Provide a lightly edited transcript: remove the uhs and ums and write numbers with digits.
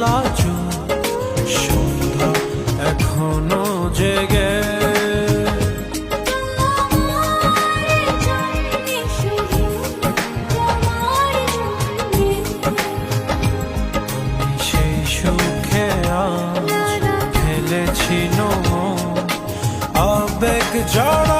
লাজু সন্ধ্যা এখনো জেগে। আমি সেই সুখে আজ ফেলেছি আবেগ জড়া